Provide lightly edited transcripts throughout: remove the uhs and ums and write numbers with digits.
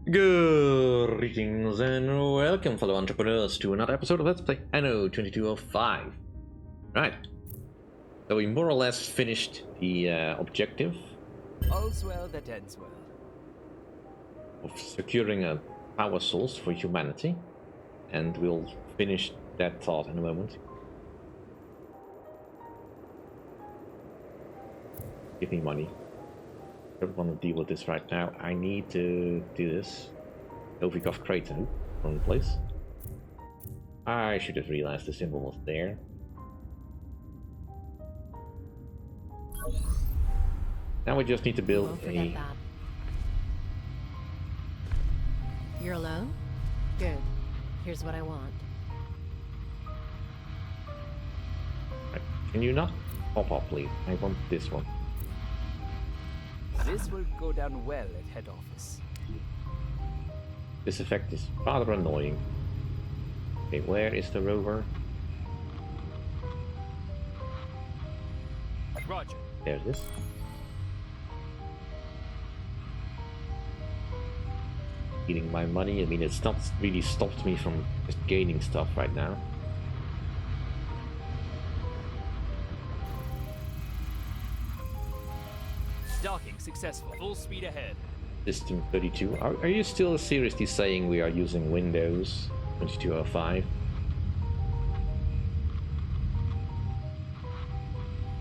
Greetings and welcome, fellow entrepreneurs, to another episode of Let's Play Anno 2205. Right, so we more or less finished the objective All's well that ends well. of securing a power source for humanity, and we'll finish that thought in a moment. Give me money. I don't want to deal with this right now. I need to do this. Novikov Crater from the place. I should have realized the symbol was there. Now we just need to build Won't forget that. You're alone? Good. Here's what I want. Right. Can you not pop up, please? I want this one. This will go down well at head office. This effect is rather annoying. Okay, where is the rover? Roger. There it is. Eating my money. I mean, it's not really stopped me from just gaining stuff right now. Docking successful. Full speed ahead. System 32. Are you still seriously saying we are using Windows 2205?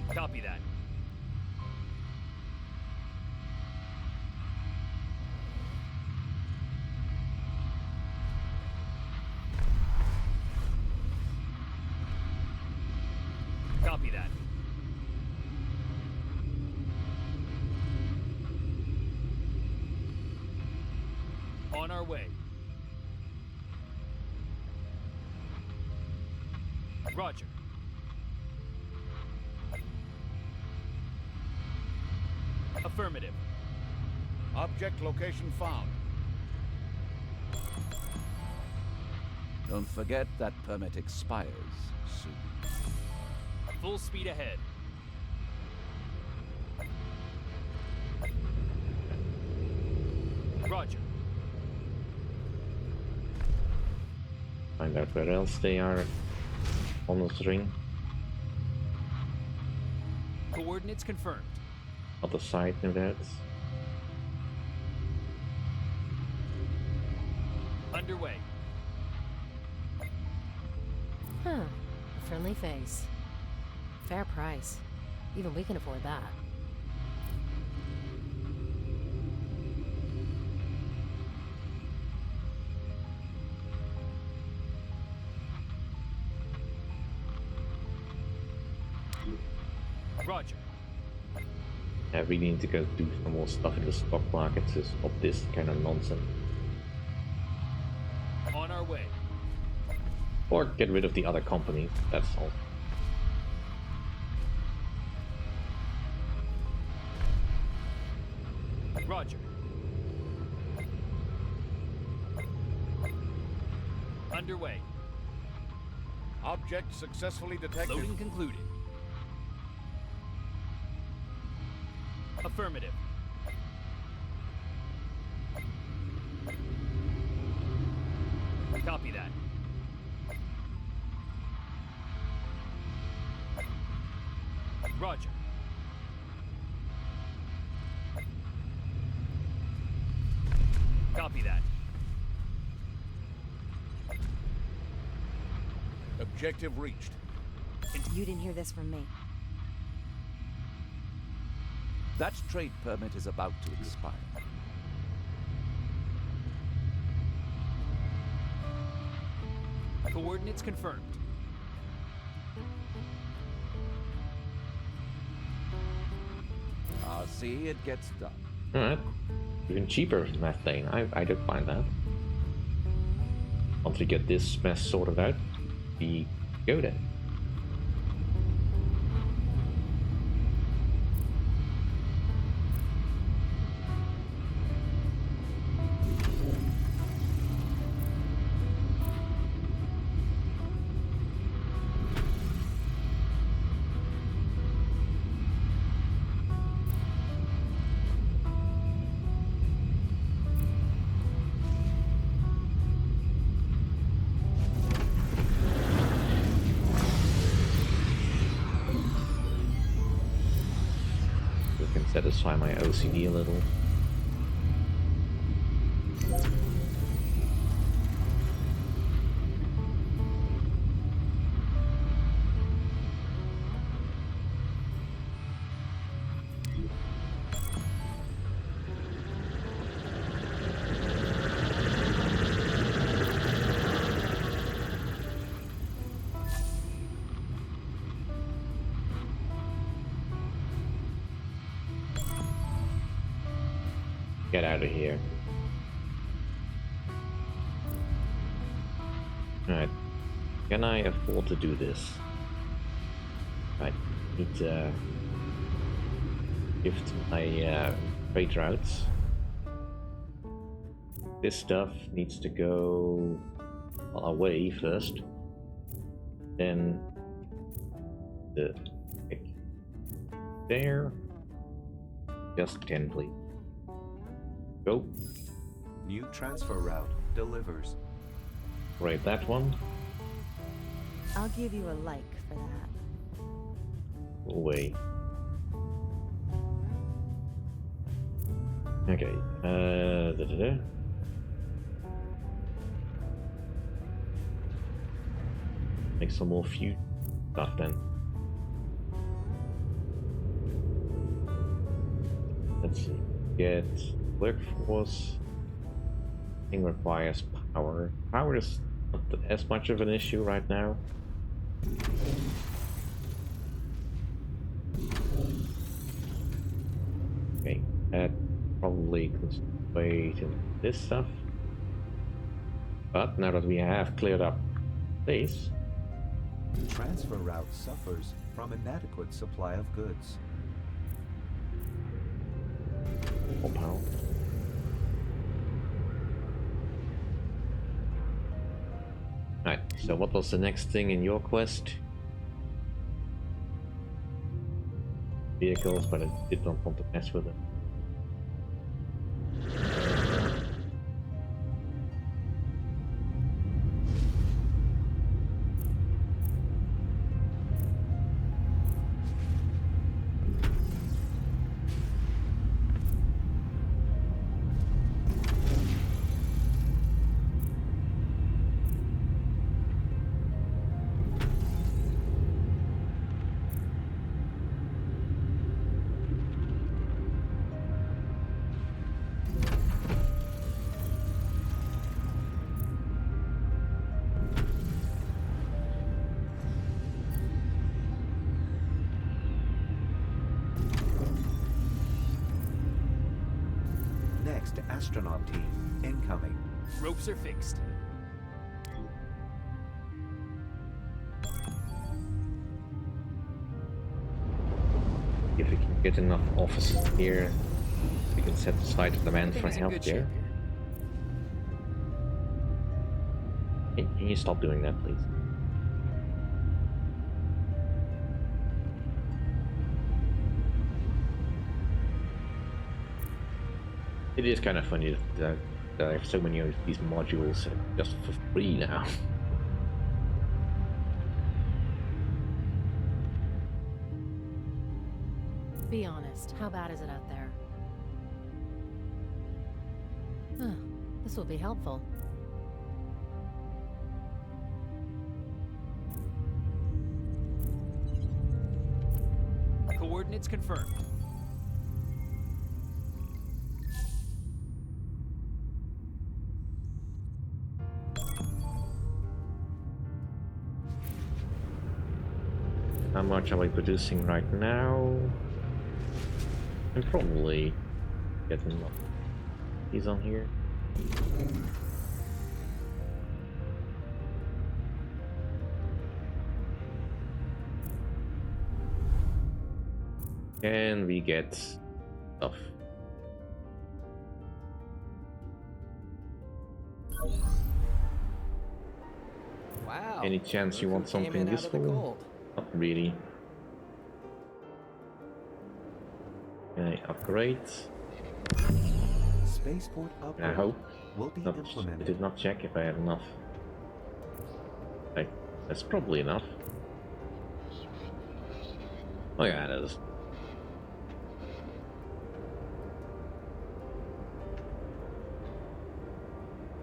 Copy that. Copy that. On our way. Roger. Affirmative. Object location found. Don't forget that permit expires soon. Full speed ahead. Roger. Find out where else they are monitoring. Coordinates confirmed. Other side, no doubt. Underway. Huh. A friendly face. Fair price. Even we can afford that. Roger. I really need to go do some more stuff in the stock market to stop this kind of nonsense. On our way. Or get rid of the other companies, that's all. Roger. Underway. Object successfully detected. Loading concluded. Affirmative. Copy that. Roger. Copy that. Objective reached. You didn't hear this from me. That trade permit is about to expire. Coordinates confirmed. See, it gets done. Alright. Even cheaper methane. I don't mind that. Once we get this mess sorted out, we go then. satisfy my OCD a little. Get out of here. Alright. Can I afford to do this? I need to gift my trade routes. This stuff needs to go away first. Then the there. Just 10, please. Go. New transfer route delivers. Right, that one. I'll give you a like for that. Go away. Okay. Make some more few stuff then. Let's see. Get workforce. Thing requires power. Power is not as much of an issue right now. Okay, that probably goes way to this stuff. But now that we have cleared up space, Transfer route suffers from inadequate supply of goods. more power. Right, so what was the next thing in your quest? Vehicles, but I did not want to mess with them. Next astronaut team incoming. Ropes are fixed. If we can get enough officers here, we can set aside the demand for Everything's in good shape healthcare. here. Can you stop doing that, please? It is kind of funny that I have so many of these modules just for free now. Be honest, how bad is it out there? Huh, this will be helpful. Coordinates confirmed. How much are we producing right now? And probably getting a lot. He's on here. And we get stuff. Wow. Any chance you look want who came something in out of the useful? cold. Not really. Okay, upgrade. Spaceport upgrade I hope. will be I implemented. did not check if I had enough. Like, that's probably enough. Oh yeah, that is.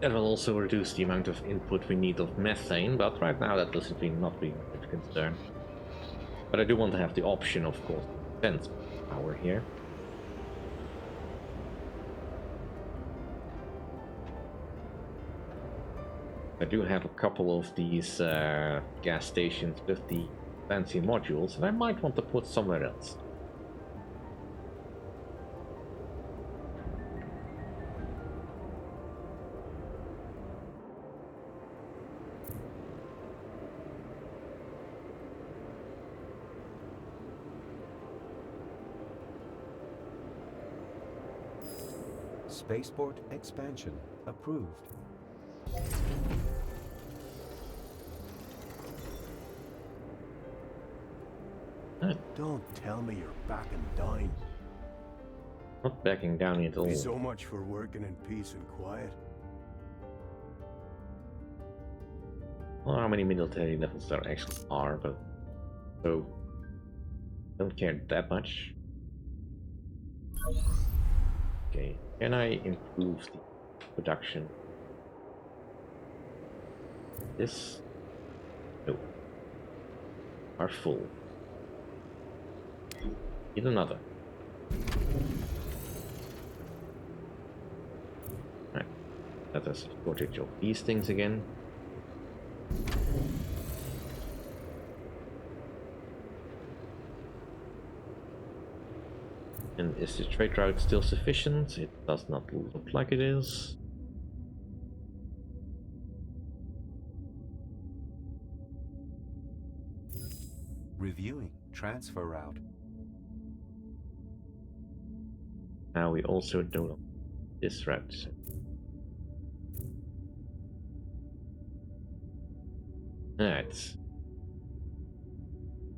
That will also reduce the amount of input we need of methane, but right now that doesn't really not be a concern. But I do want to have the option, of course, sense power here. I do have a couple of these gas stations with the fancy modules, and I might want to put somewhere else. Spaceport expansion approved. Don't tell me you're backing down. Not backing down at all. So much for working in peace and quiet. I don't know how many military levels there actually are, but so don't care that much. Okay, can I improve the production? This? No. Are full. Need another. Right. Let us shortage of these things again. And is the trade route still sufficient? It does not look like it is. Reviewing transfer route. Now we also don't know this route. Alright.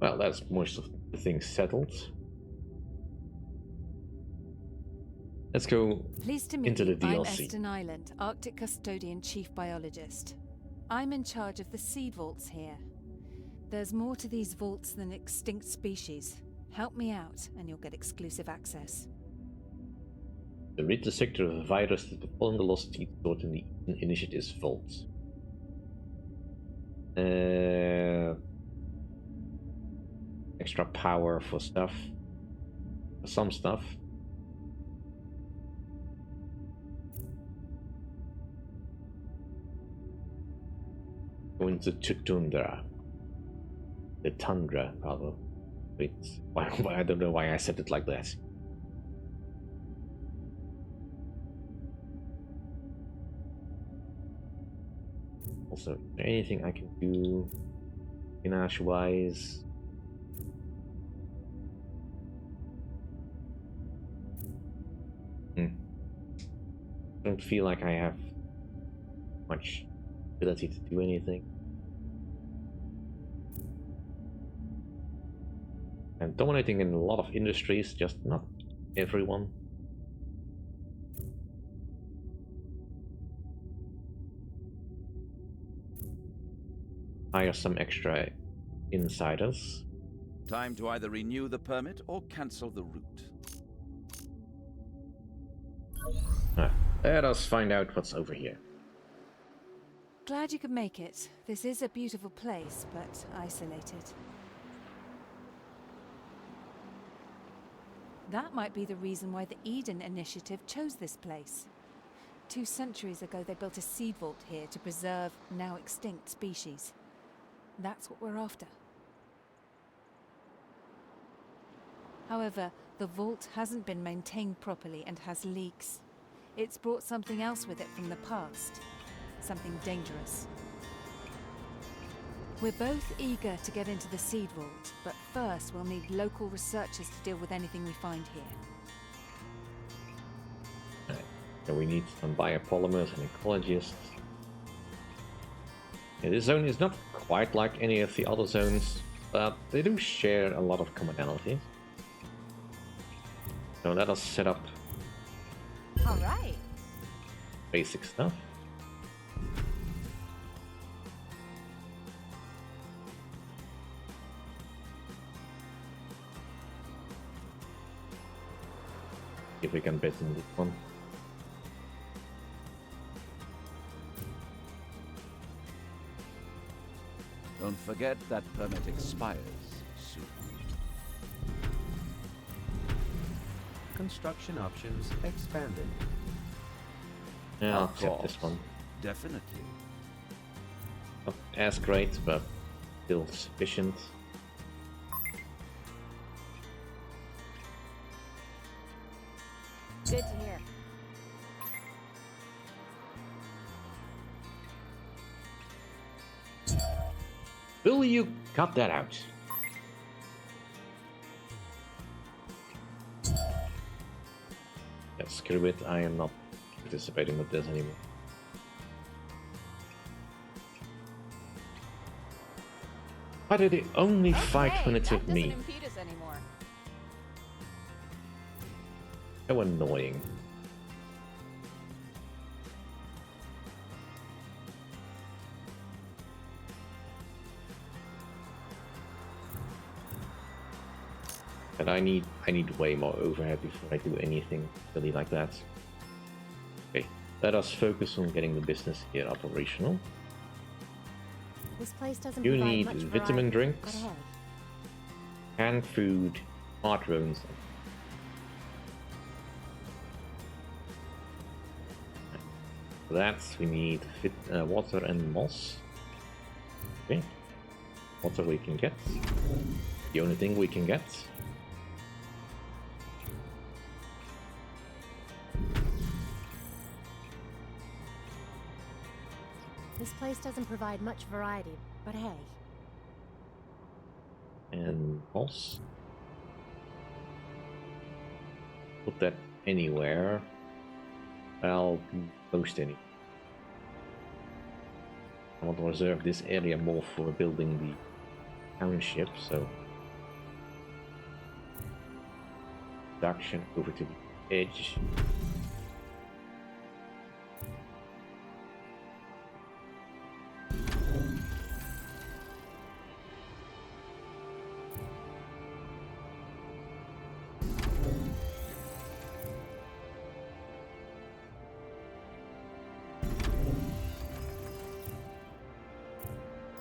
Well, that's most of the things settled. Let's go Pleased to meet into the you. I'm DLC. Eston Island, Arctic Custodian Chief Biologist. I'm in charge of the seed vaults here. There's more to these vaults than extinct species. Help me out, and you'll get exclusive access. Read the sector of a virus that the following velocity stored in the Initiative's vault. Extra power for stuff. For some stuff. Going to Tundra. The Tundra, rather. Wait, why, I don't know why I said it like that. Also, is there anything I can do Ganache-wise? Don't feel like I have much ability to do anything. I'm dominating in a lot of industries, just not everyone. Hire some extra insiders. Time to either renew the permit or cancel the route. Let us find out what's over here. Glad you could make it. This is a beautiful place, but isolated. That might be the reason why the Eden Initiative chose this place. 2 centuries ago, they built a seed vault here to preserve now extinct species. That's what we're after. However, the vault hasn't been maintained properly and has leaks. It's brought something else with it from the past. Something dangerous. We're both eager to get into the seed vault, but first we'll need local researchers to deal with anything we find here. So we need some biopolymers and ecologists. Yeah, this zone is not quite like any of the other zones, but they do share a lot of commonalities. So let us set up All right. basic stuff. If we can bet in this one. forget that permit expires soon. Construction options expanded. Yeah, I'll Of accept this course. one. Definitely. Not as great, but still sufficient. Good to hear. Will you cut that out? Yeah, screw it, I am not participating with this anymore. Why did it only 5 minutes with me? impede us anymore. So annoying. But I need way more overhead before I do anything silly like that. Okay, let us focus on getting the business here operational. This place doesn't You provide need much vitamin variety, drinks, but hey, canned food, smart drones. For that we need water and moss. Okay, water we can get. The only thing we can get. this place doesn't provide much variety, but hey, And moss. Put that anywhere. I'll post any. I want to reserve this area more for building the township, so production over to the edge.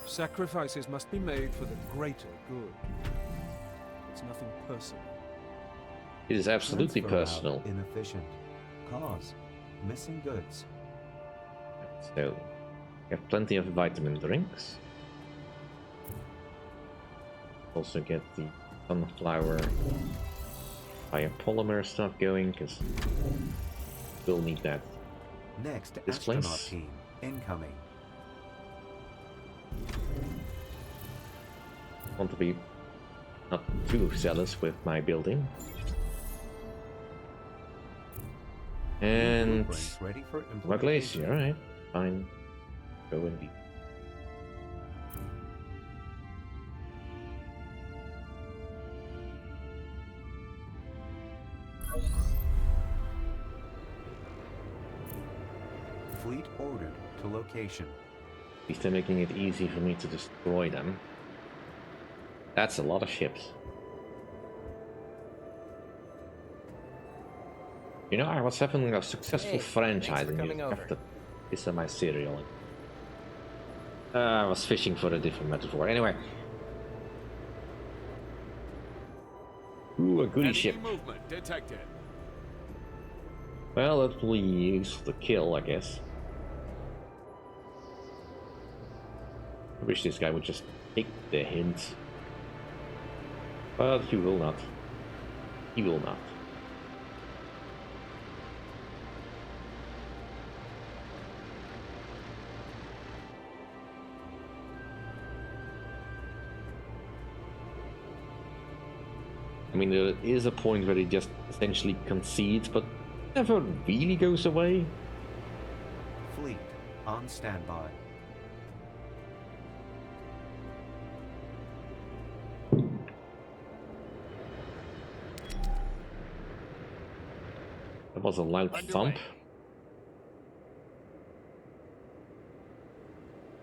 Sacrifices must be made for the greater good. It's nothing personal. It is absolutely Transfer route personal. Inefficient. Cause missing goods. So, we have plenty of vitamin drinks. Also get the sunflower biopolymer stuff going, because we'll need that. Next This astronaut place? team incoming. Want to be not too zealous with my building. And Blueprints ready for my glacier, implementation. alright, fine. Go indeed. Fleet ordered to location. At least they're making it easy for me to destroy them. That's a lot of ships. You know, I was having a successful Hey, franchise thanks for and you coming have over. to piss on my cereal. I was fishing for a different metaphor. Anyway. Ooh, a goodie ship. movement detected. Well, that will be used for the kill, I guess. I wish this guy would just take the hint. But he will not. He will not. I mean, there is a point where he just essentially concedes, but never really goes away. Fleet on standby. That was a loud thump.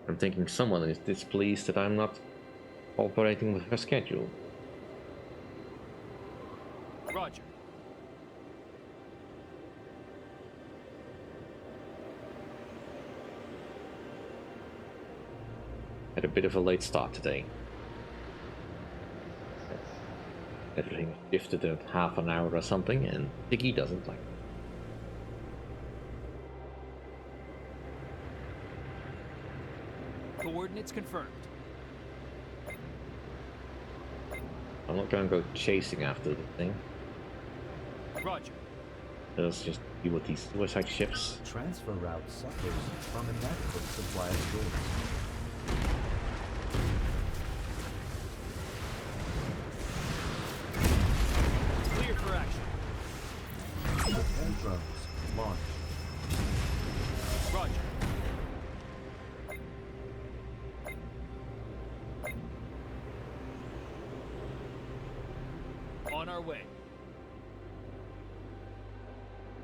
I'm thinking someone is displeased that I'm not cooperating with her schedule. Roger. Had a bit of a late start today. Everything shifted at half an hour or something, and Diggy doesn't like it. Coordinates confirmed. I'm not going to go chasing after the thing. Roger. Let's just deal with these suicide ships. Transfer route suffers from inadequate supply of goods. Clear for action. Repair drones launched. Roger. On our way.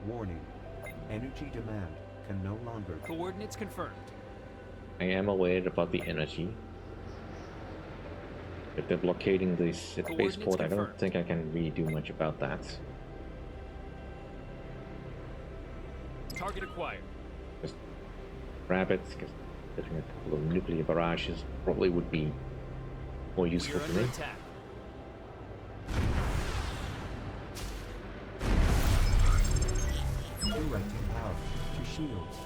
Warning. Energy demand can no longer. Coordinates confirmed. I am aware about the energy. If they're blockading this spaceport, I don't confirmed. think I can really do much about that. Target acquired. Just grab it, because getting a couple of nuclear barrages probably would be more We useful are to under me. attack. Directing power to shields.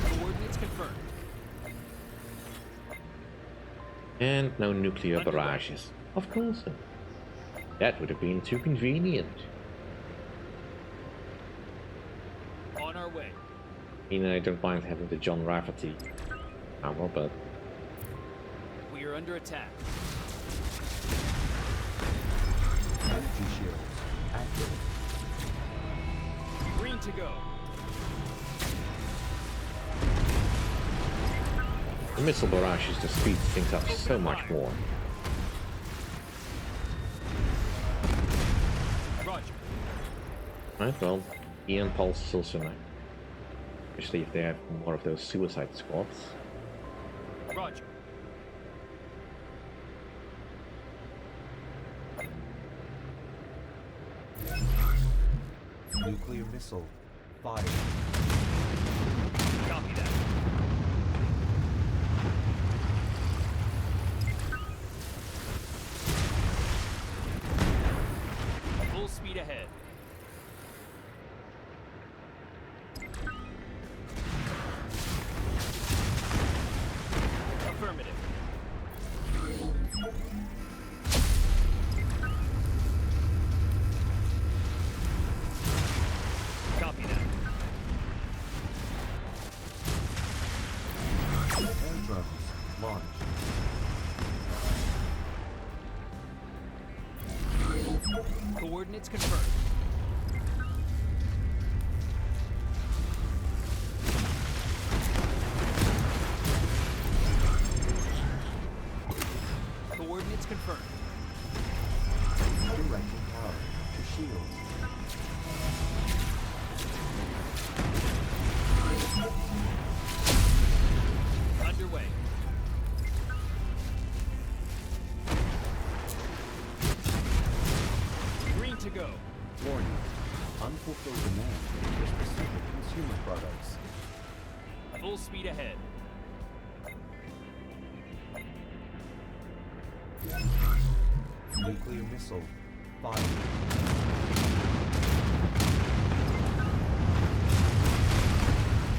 Coordinates confirmed. And no nuclear Underway. barrages. Of course. That would have been too convenient. On our way. I mean, I don't mind having the John Rafferty ammo, but We are under attack. Energy shields active. Green to go. the missile barrages just speed things up so much more. Roger. Right, well, Ian Pulse is also nice. Especially if they have more of those suicide squads. Roger. Nuclear missile fired. Copy that. Full speed ahead. Affirmative. Copy that. Air drones launched. Coordinates confirmed. Coordinates confirmed. Directing power to shields. Underway. Green to go. Warning. Unfulfilled demand for specific consumer products. Full speed ahead. Nuclear missile fired.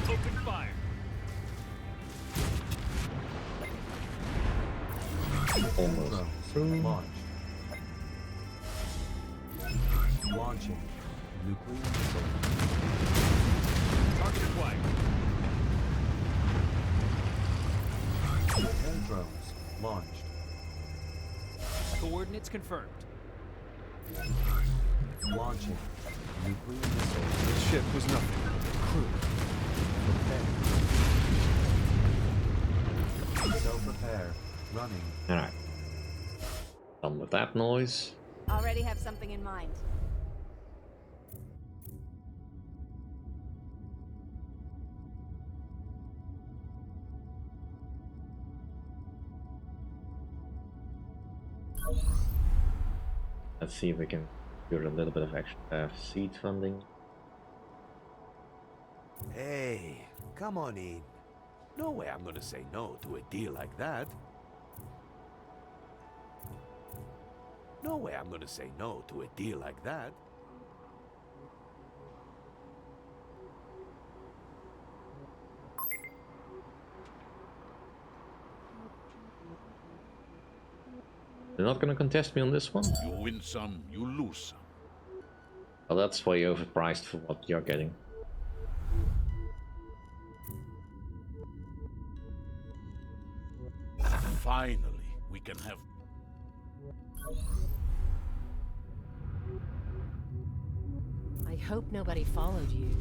Open fire. Almost. Drones launched. Launching nuclear missile. Target acquired. Air drones launched. Coordinates confirmed. Launching nuclear missile. The ship was nothing. Crew. Prepare. Self-repair. Running. Alright. Done with that noise. Already have something in mind. Let's see if we can do a little bit of extra seed funding. Hey, come on in. No way I'm gonna say no to a deal like that. No way I'm gonna say no to a deal like that. They're not gonna contest me on this one? You win some, you lose some. Well, that's way overpriced for what you're getting. Finally, we can have... I hope nobody followed you.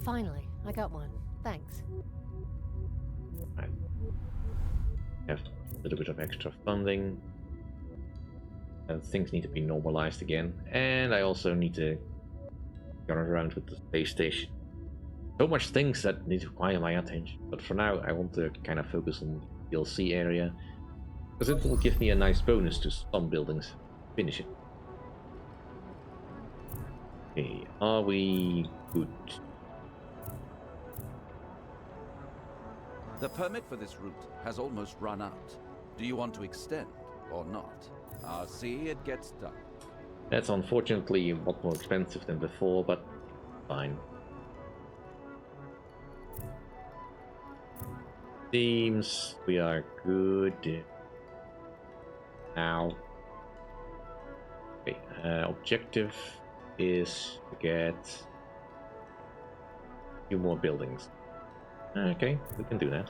Finally, I got one. Thanks. Right. Have a little bit of extra funding. And things need to be normalized again. And I also need to run around with the space station. So much things that need to require my attention. But for now, I want to kind of focus on the DLC area. Because it will give me a nice bonus to some buildings. Finish it. Okay, are we good? The permit for this route has almost run out. Do you want to extend or not? See, it gets done. That's unfortunately a lot more expensive than before, but fine. Seems we are good now. Okay, objective is to get a few more buildings. Okay, we can do that.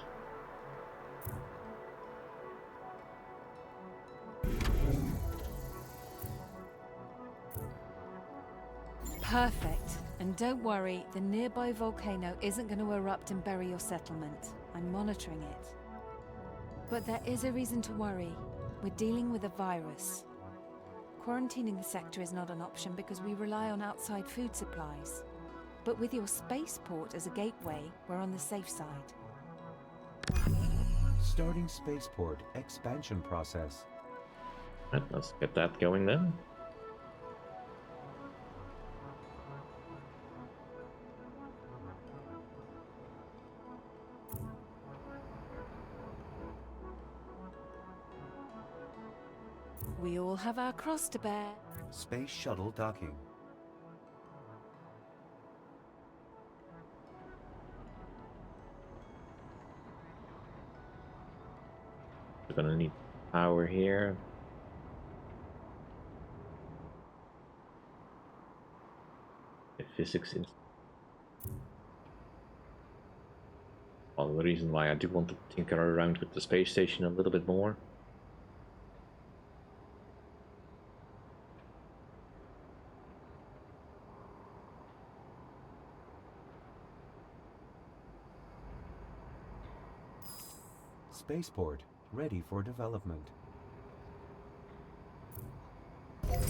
Perfect. And don't worry, the nearby volcano isn't going to erupt and bury your settlement. I'm monitoring it. But there is a reason to worry. We're dealing with a virus. Quarantining the sector is not an option because we rely on outside food supplies. But with your spaceport as a gateway, we're on the safe side. Starting spaceport expansion process. Right, let's get that going then. We all have our cross to bear. Space shuttle docking. We're gonna need power here. The physics in. Well, the reason why I do want to tinker around with the space station a little bit more. Spaceport ready for development.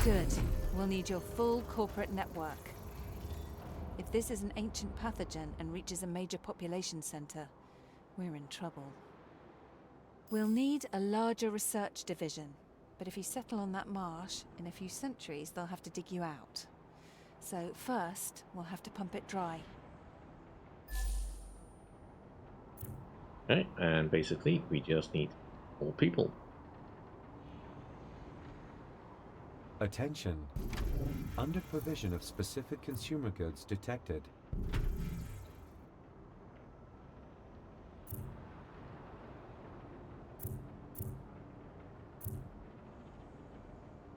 Good. We'll need your full corporate network. If this is an ancient pathogen and reaches a major population center, we're in trouble. We'll need a larger research division, but if you settle on that marsh, in a few centuries they'll have to dig you out. So first, we'll have to pump it dry. Okay, and basically we just need more people. Attention. Under provision of specific consumer goods detected.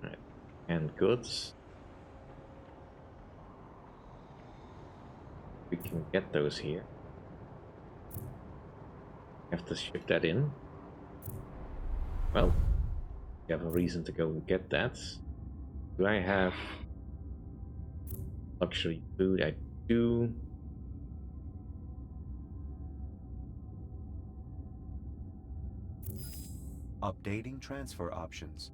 Right. And goods. We can get those here. Have to ship that in. Well, we have a reason to go and get that. Do I have luxury food? I do. Updating transfer options.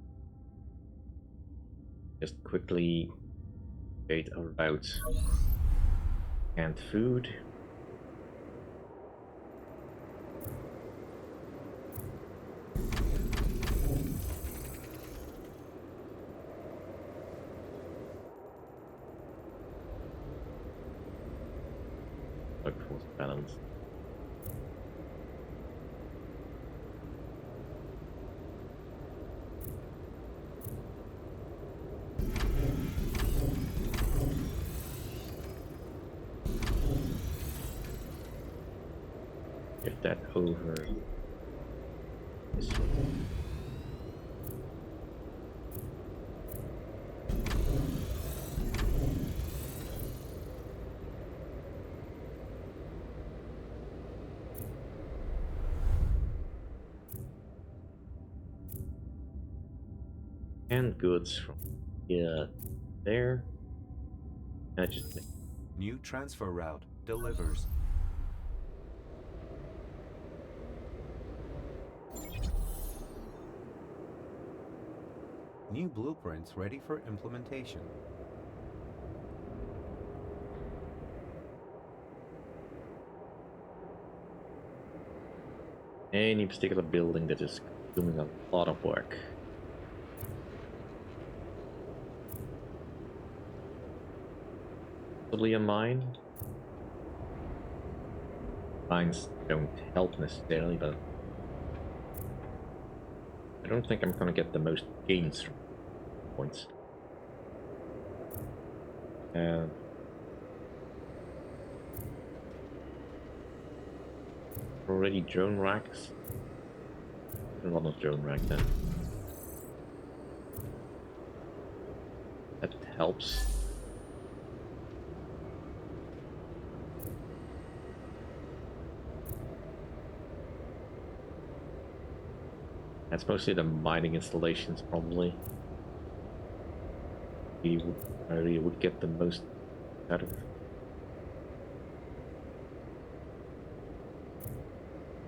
Just quickly create a route. Canned food. workforce balance. Get that over this one. And goods from here there. I just make New transfer route delivers. New blueprints ready for implementation. any particular building that is doing a lot of work. Possibly a mine. Mines don't help necessarily, but I don't think I'm gonna get the most gains from points. Already drone racks. A lot of drone rack then. That helps. That's mostly the mining installations, probably. I really would get the most out of.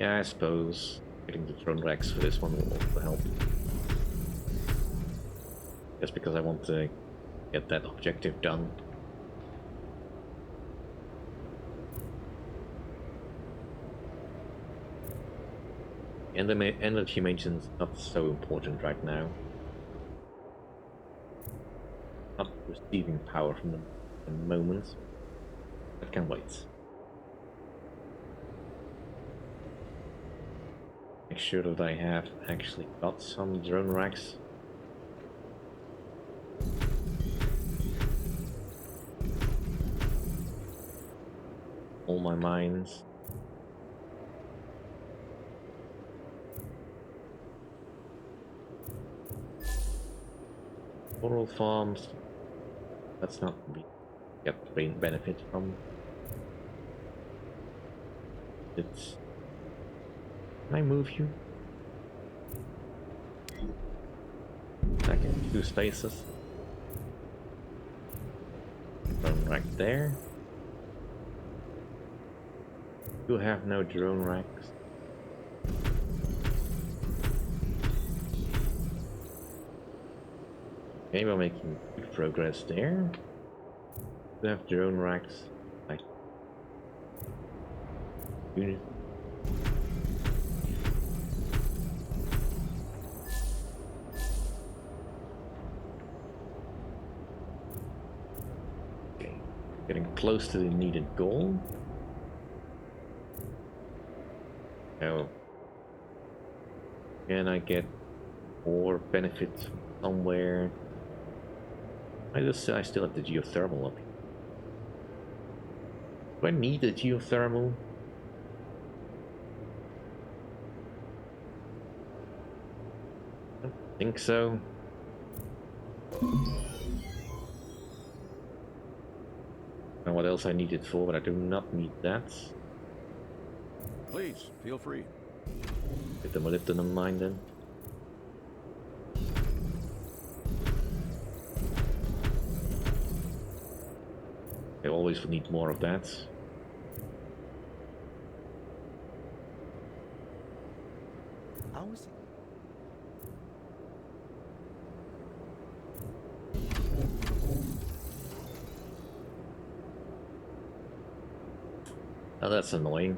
Yeah, I suppose getting the drone racks for this one will also help. Just because I want to get that objective done. And the energy maintenance is not so important right now. Not receiving power from them at the moment. That can wait. Make sure that I have actually got some drone racks. All my mines. Coral farms. That's not we get brain benefit from. It's. Can I move you? Back in 2 spaces. Drone rack there. You have no drone racks. Okay, we're making good progress there. We have drone racks. Like unit. Okay, getting close to the needed goal. Now, can I get more benefits from somewhere? I still have the geothermal up here. Do I need the geothermal? I don't think so. I don't know what else I need it for, but I do not need that. Please, feel free. Get the molybdenum mine then. I always need more of that. How is it? Oh, that's annoying.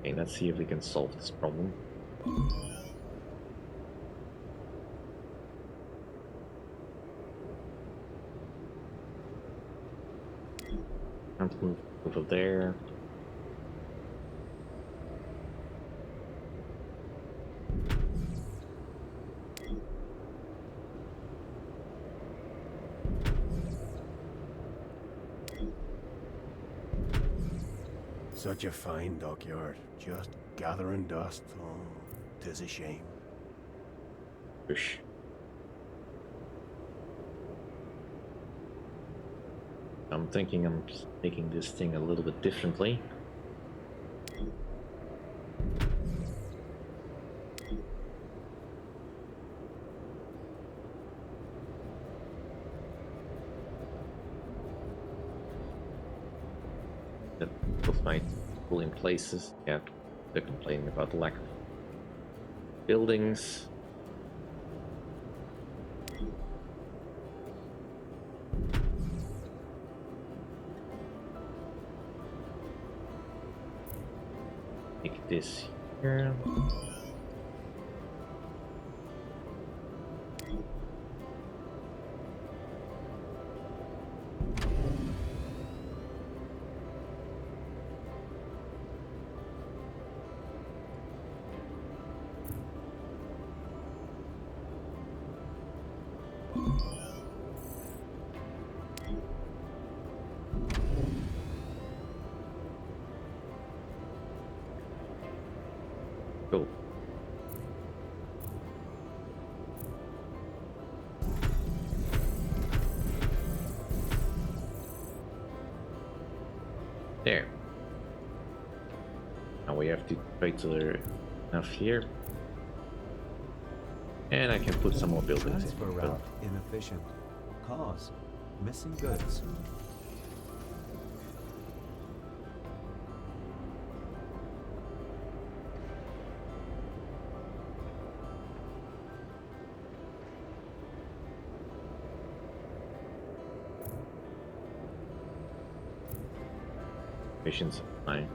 Okay, let's see if we can solve this problem. Can't move over there. Such a fine dockyard, just gathering dust. Oh, 'tis a shame. Push. I'm thinking I'm just making this thing a little bit differently. That was my pull in places. Yeah, they're complaining about the lack of buildings. Make this here. Cool. There. Now we have to wait till they're enough here. And I can put some more buildings in. Transfer route inefficient. Cause missing goods. Mission supply.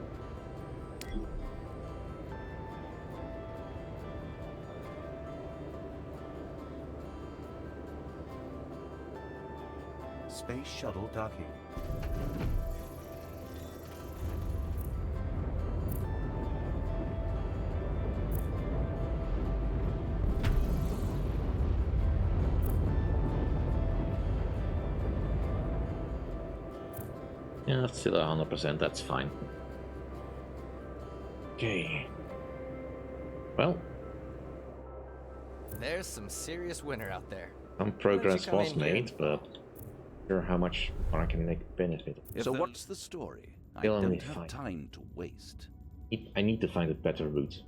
Space shuttle docking. Yeah, it's still 100%, that's fine. Okay. Well, There's some serious winter out there. some don't you progress come was in here? made, but sure how much more I can make benefit. So what's the story? I Still only don't have fine. time to waste. I need to find a better route.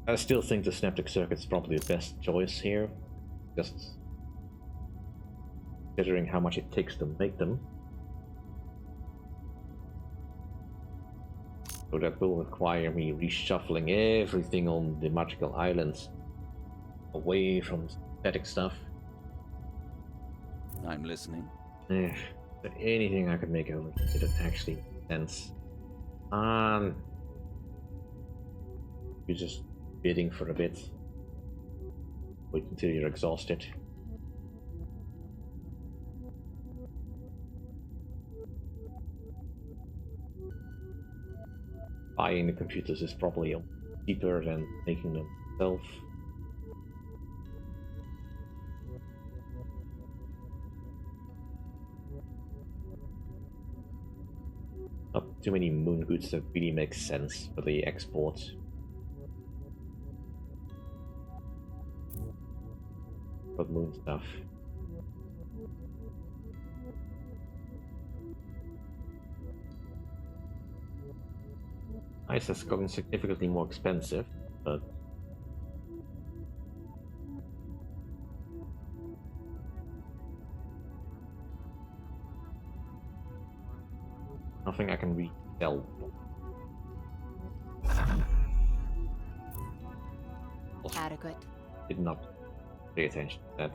I still think the synaptic circuit's probably the best choice here, just considering how much it takes to make them. So that will require me reshuffling everything on the magical islands away from static stuff. I'm listening. But anything I could make over here that actually makes sense. You're just bidding for a bit. Wait until you're exhausted. Buying the computers is probably cheaper than making them yourself. Not too many moon goods that really make sense for the export. But moon stuff. Ice has gotten significantly more expensive, but nothing I can resell. Adequate. Did not pay attention to that.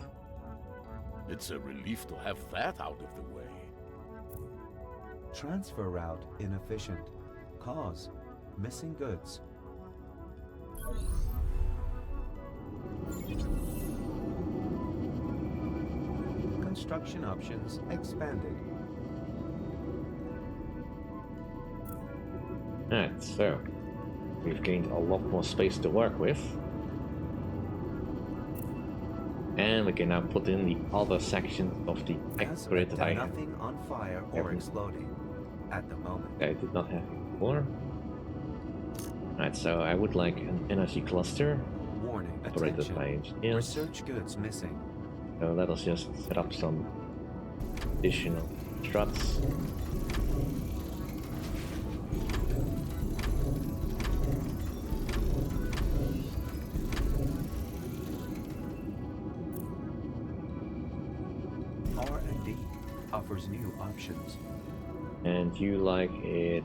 It's a relief to have that out of the way. Transfer route inefficient. Cause missing goods. Construction options expanded. Alright, so we've gained a lot more space to work with. And we can now put in the other sections of the Has grid that I nothing on fire or haven't- exploding at the moment. I did not have before. Alright, so I would like an energy cluster Warning, operated attention. by engineers. Research goods missing. So let us just set up some additional struts. R&D offers new options. And you like it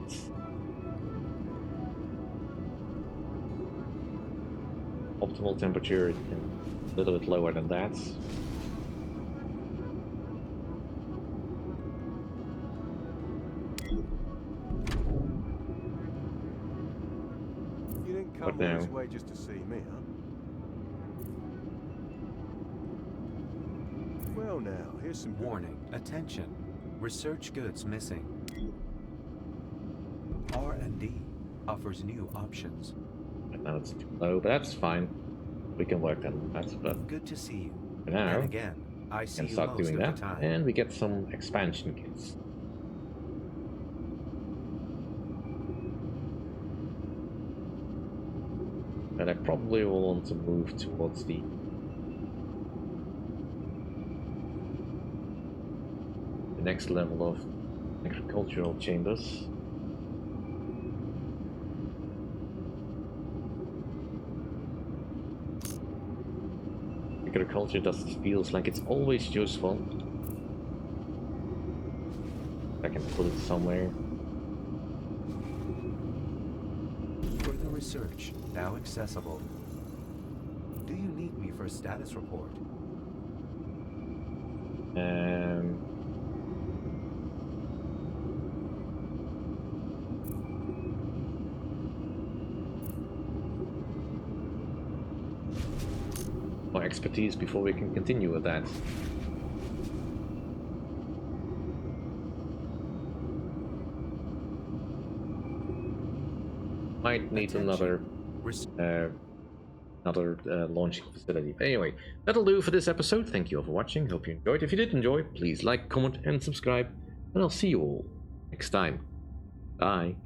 optimal temperature and a little bit lower than that. You didn't come What all now? this way just to see me, huh? Well now, here's some Warning, attention. Research goods missing. R&D offers new options. Right now it's too low, but that's fine. We can work on that. But Good to see you. for now, And again, I we see can you start most doing of that, the time. and we get some expansion kits. And I probably will want to move towards the next level of agricultural chambers. Agriculture just feels like it's always useful. I can put it somewhere. Further research now accessible. Do you need me for a status report? More expertise before we can continue with that. Might need Attention. another launching facility. But anyway, that'll do for this episode. Thank you all for watching. Hope you enjoyed. If you did enjoy, please like, comment, and subscribe. And I'll see you all next time. Bye.